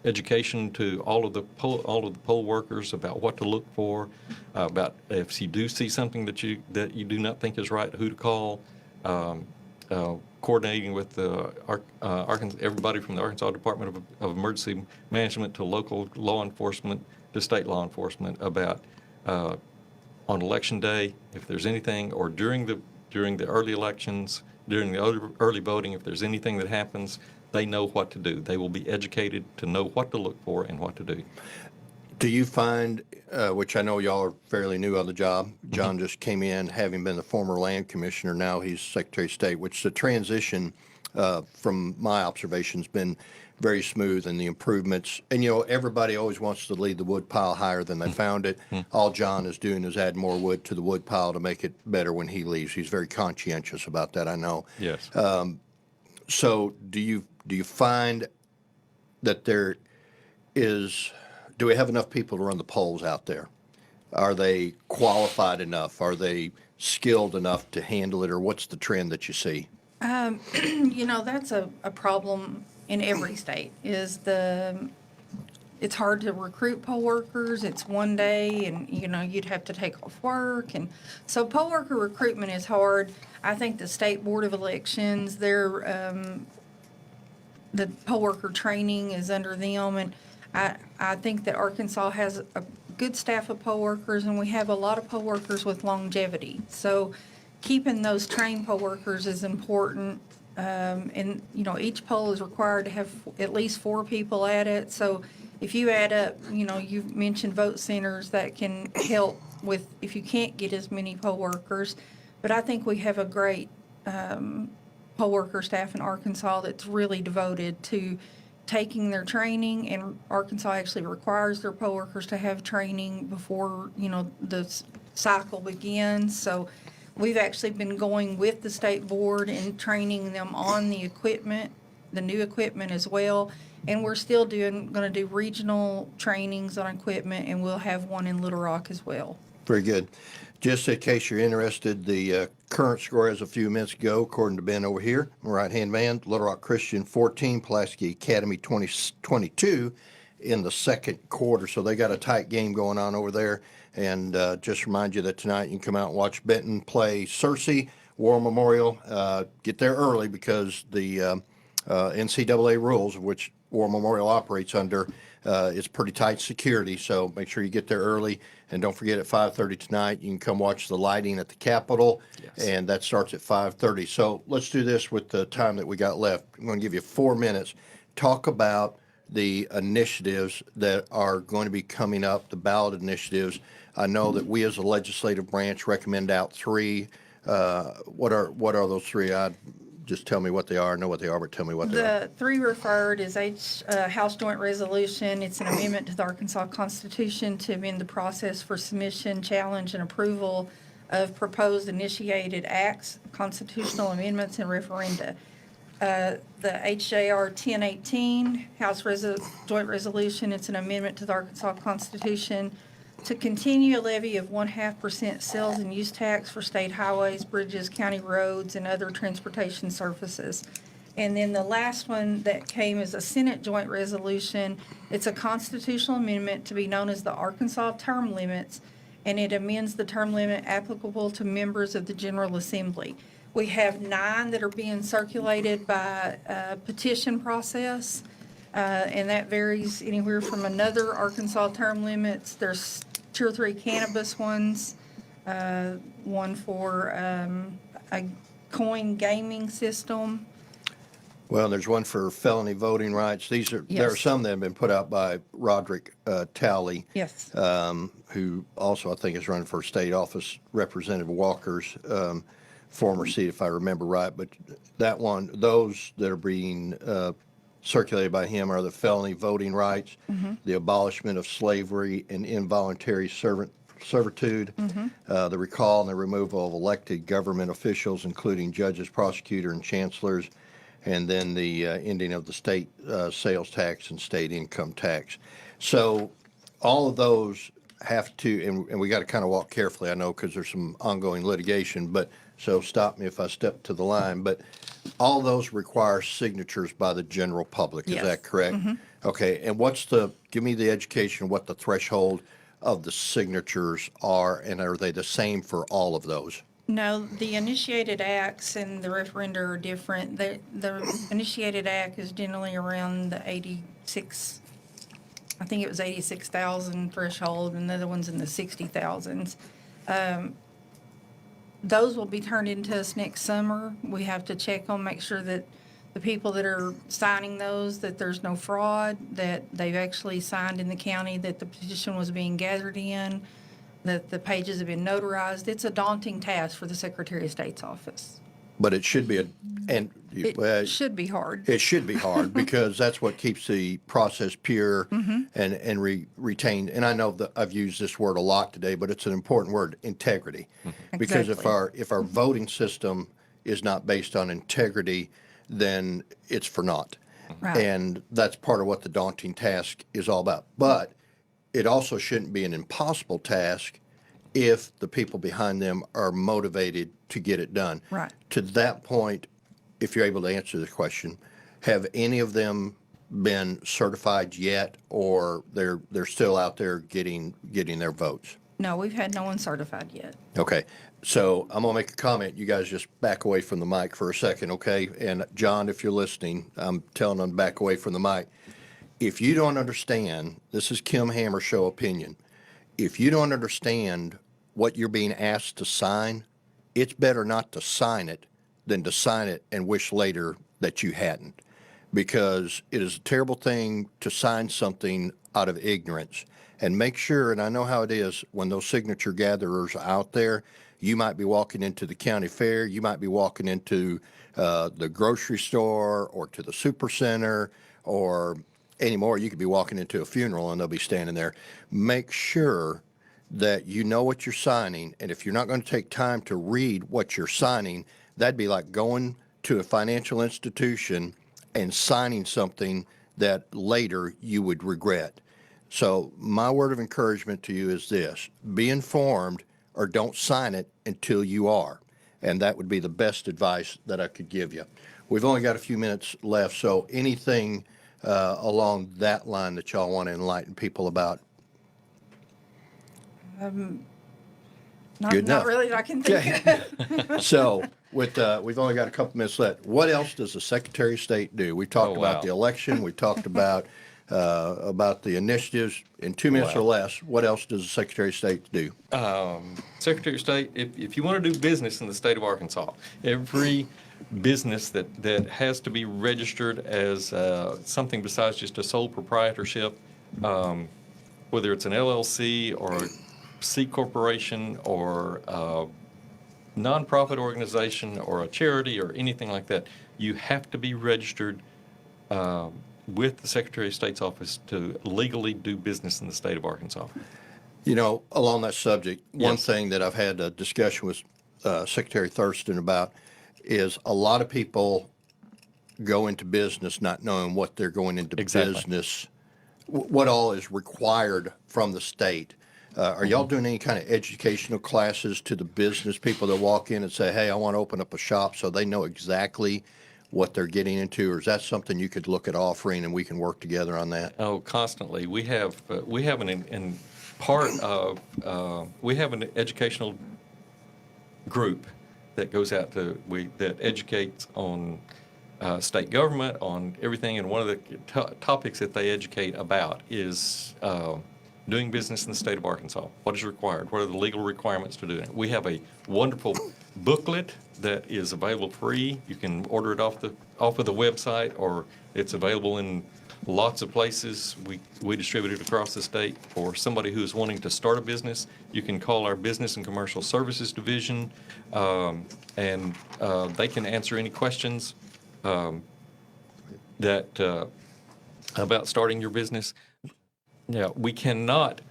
[SPEAKER 4] education to all of the poll workers about what to look for, about if you do see something that you do not think is right, who to call, coordinating with everybody from the Arkansas Department of Emergency Management to local law enforcement to state law enforcement about on election day, if there's anything, or during the early elections, during the early voting, if there's anything that happens, they know what to do. They will be educated to know what to look for and what to do.
[SPEAKER 2] Do you find, which I know y'all are fairly new on the job, John just came in, having been the former land commissioner, now he's Secretary of State, which the transition, from my observation, has been very smooth, and the improvements, and everybody always wants to leave the wood pile higher than they found it. All John is doing is add more wood to the wood pile to make it better when he leaves. He's very conscientious about that, I know.
[SPEAKER 4] Yes.
[SPEAKER 2] So do you find that there is, do we have enough people to run the polls out there? Are they qualified enough? Are they skilled enough to handle it, or what's the trend that you see?
[SPEAKER 3] That's a problem in every state, it's hard to recruit poll workers. It's one day, and, you'd have to take off work. And so poll worker recruitment is hard. I think the State Board of Elections, the poll worker training is under them. And I think that Arkansas has a good staff of poll workers, and we have a lot of poll workers with longevity. So keeping those trained poll workers is important. And each poll is required to have at least 4 people at it. So if you add up, you mentioned vote centers that can help with if you can't get as many poll workers. But I think we have a great poll worker staff in Arkansas that's really devoted to taking their training, and Arkansas actually requires their poll workers to have training before, the cycle begins. So we've actually been going with the state board and training them on the equipment, the new equipment as well. And we're still going to do regional trainings on equipment, and we'll have one in Little Rock as well.
[SPEAKER 2] Very good. Just in case you're interested, the current score as a few minutes ago, according to Ben over here, right-hand man, Little Rock Christian 14, Pulaski Academy 22 in the second quarter. So they got a tight game going on over there. And just remind you that tonight you can come out and watch Benton play Searcy, War Memorial. Get there early because the NCAA rules, of which War Memorial operates under, it's pretty tight security. So make sure you get there early. And don't forget, at 5:30 tonight, you can come watch the lighting at the Capitol. Yes. And that starts at 5:30. So let's do this with the time that we got left. I'm going to give you 4 minutes. Talk about the initiatives that are going to be coming up, the ballot initiatives. I know that we as a legislative branch recommend out 3. What are those 3? Just tell me what they are. I know what they are, but tell me what they are.
[SPEAKER 3] The 3 referred is House Joint Resolution. It's an amendment to the Arkansas Constitution to amend the process for submission, challenge, and approval of proposed initiated acts, constitutional amendments, and referenda. The HJR 1018, House Joint Resolution, it's an amendment to the Arkansas Constitution to continue a levy of 0.5% sales and use tax for state highways, bridges, county roads, and other transportation services. And then the last one that came is a Senate Joint Resolution. It's a constitutional amendment to be known as the Arkansas Term Limits, and it amends the term limit applicable to members of the General Assembly. We have 9 that are being circulated by petition process, and that varies anywhere from another Arkansas term limits. There's 2 or 3 cannabis ones, one for a coin gaming system.
[SPEAKER 2] Well, there's one for felony voting rights. There are some that have been put out by Roderick Talley.
[SPEAKER 3] Yes.
[SPEAKER 2] Who also I think is running for state office, Representative Walker's former seat, if I remember right. But that one, those that are being circulated by him are the felony voting rights, the abolishment of slavery and involuntary servitude, the recall and the removal of elected government officials, including judges, prosecutors, and chancellors, and then the ending of the state sales tax and state income tax. So all of those have to, and we got to kind of walk carefully, I know, because there's some ongoing litigation, but so stop me if I step to the line, but all those require signatures by the general public. Is that correct? Okay, and give me the education, what the threshold of the signatures are, and are they the same for all of those?
[SPEAKER 3] No, the initiated acts and the referenda are different. The initiated act is generally around the 86, I think it was 86,000 threshold, and the other one's in the 60,000s. Those will be turned into us next summer. We have to check on, make sure that the people that are signing those, that there's no fraud, that they've actually signed in the county that the petition was being gathered in, that the pages have been notarized. It's a daunting task for the Secretary of State's office.
[SPEAKER 2] But it should be
[SPEAKER 3] It should be hard.
[SPEAKER 2] It should be hard because that's what keeps the process pure and retained. And I know that I've used this word a lot today, but it's an important word: integrity. Because if our voting system is not based on integrity, then it's for naught.
[SPEAKER 3] Right.
[SPEAKER 2] And that's part of what the daunting task is all about. But it also shouldn't be an impossible task if the people behind them are motivated to get it done.
[SPEAKER 3] Right.
[SPEAKER 2] To that point, if you're able to answer this question, have any of them been certified yet, or they're still out there getting their votes?
[SPEAKER 3] No, we've had no one certified yet.
[SPEAKER 2] Okay, so I'm gonna make a comment. You guys just back away from the mic for a second, okay? And John, if you're listening, I'm telling them to back away from the mic. If you don't understand, this is Kim Hammer Show opinion. If you don't understand what you're being asked to sign, it's better not to sign it than to sign it and wish later that you hadn't. Because it is a terrible thing to sign something out of ignorance. And make sure, and I know how it is when those signature gatherers are out there, you might be walking into the county fair, you might be walking into the grocery store or to the super center, or anymore, you could be walking into a funeral and they'll be standing there. Make sure that you know what you're signing, and if you're not going to take time to read what you're signing, that'd be like going to a financial institution and signing something that later you would regret. So my word of encouragement to you is this: be informed, or don't sign it until you are. And that would be the best advice that I could give you. We've only got a few minutes left, so anything along that line that y'all want to enlighten people about? Good enough.
[SPEAKER 3] Not really that I can think of.
[SPEAKER 2] So we've only got a couple minutes left. What else does the Secretary of State do? We talked about the election. We talked about the initiatives. In 2 minutes or less, what else does the Secretary of State do?
[SPEAKER 4] Secretary of State, if you want to do business in the state of Arkansas, every business that has to be registered as something besides just a sole proprietorship, whether it's an LLC or a C corporation or a nonprofit organization or a charity or anything like that, you have to be registered with the Secretary of State's office to legally do business in the state of Arkansas.
[SPEAKER 2] You know, along that subject, one thing that I've had a discussion with Secretary Thurston about is a lot of people go into business not knowing what they're going into business, what all is required from the state. Are y'all doing any kind of educational classes to the business people that walk in and say, hey, I want to open up a shop, so they know exactly what they're getting into? Or is that something you could look at offering and we can work together on that?
[SPEAKER 4] Oh, constantly. We have an educational group that goes out that educates on state government, on everything, and one of the topics that they educate about is doing business in the state of Arkansas. What is required? What are the legal requirements to do it? We have a wonderful booklet that is available free. You can order it off of the website, or it's available in lots of places. We distribute it across the state. For somebody who is wanting to start a business, you can call our Business and Commercial Services Division, and they can answer any questions that about starting your business. We cannot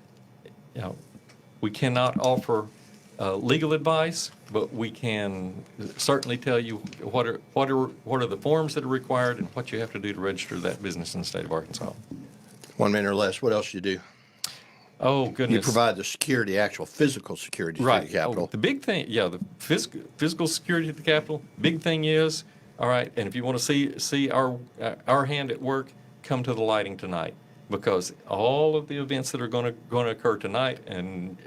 [SPEAKER 4] offer legal advice, but we can certainly tell you what are the forms that are required and what you have to do to register that business in the state of Arkansas.
[SPEAKER 2] 1 minute or less. What else do you do?
[SPEAKER 4] Oh, goodness.
[SPEAKER 2] You provide the security, actual physical security to the Capitol.
[SPEAKER 4] The big thing, the physical security at the Capitol. Big thing is, all right, and if you want to see our hand at work, come to the lighting tonight, because all of the events that are going to occur tonight and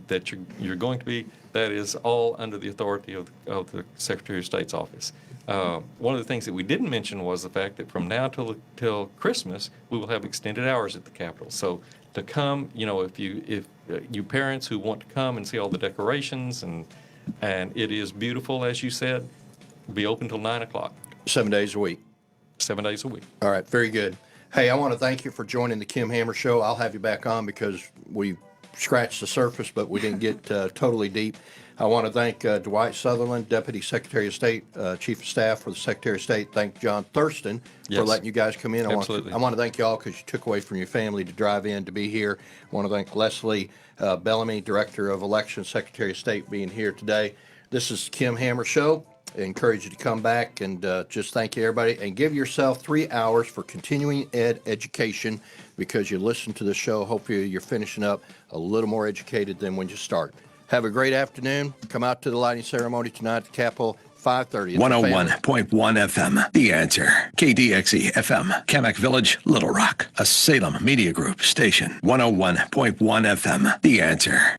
[SPEAKER 4] that you're going to be, that is all under the authority of the Secretary of State's office. One of the things that we didn't mention was the fact that from now till Christmas, we will have extended hours at the Capitol. So to come, if you parents who want to come and see all the decorations and it is beautiful, as you said, be open till 9 o'clock.
[SPEAKER 2] 7 days a week.
[SPEAKER 4] 7 days a week.
[SPEAKER 2] All right, very good. Hey, I want to thank you for joining the Kim Hammer Show. I'll have you back on because we scratched the surface, but we didn't get totally deep. I want to thank Dwight Southerland, Deputy Secretary of State, Chief of Staff for the Secretary of State. Thank John Thurston for
[SPEAKER 4] Yes.
[SPEAKER 2] letting you guys come in.
[SPEAKER 4] Absolutely.
[SPEAKER 2] I want to thank you all because you took away from your family to drive in to be here. I want to thank Leslie Bellamy, Director of Elections, Secretary of State, being here today. This is Kim Hammer Show. I encourage you to come back and just thank you, everybody, and give yourself 3 hours for continuing ed education because you listen to the show. Hopefully you're finishing up a little more educated than when you start. Have a great afternoon. Come out to the lighting ceremony tonight at the Capitol, 5:30.
[SPEAKER 8] 101.1 FM, The Answer. KDXE FM, Kamak Village, Little Rock. A Salem Media Group station. 101.1 FM, The Answer.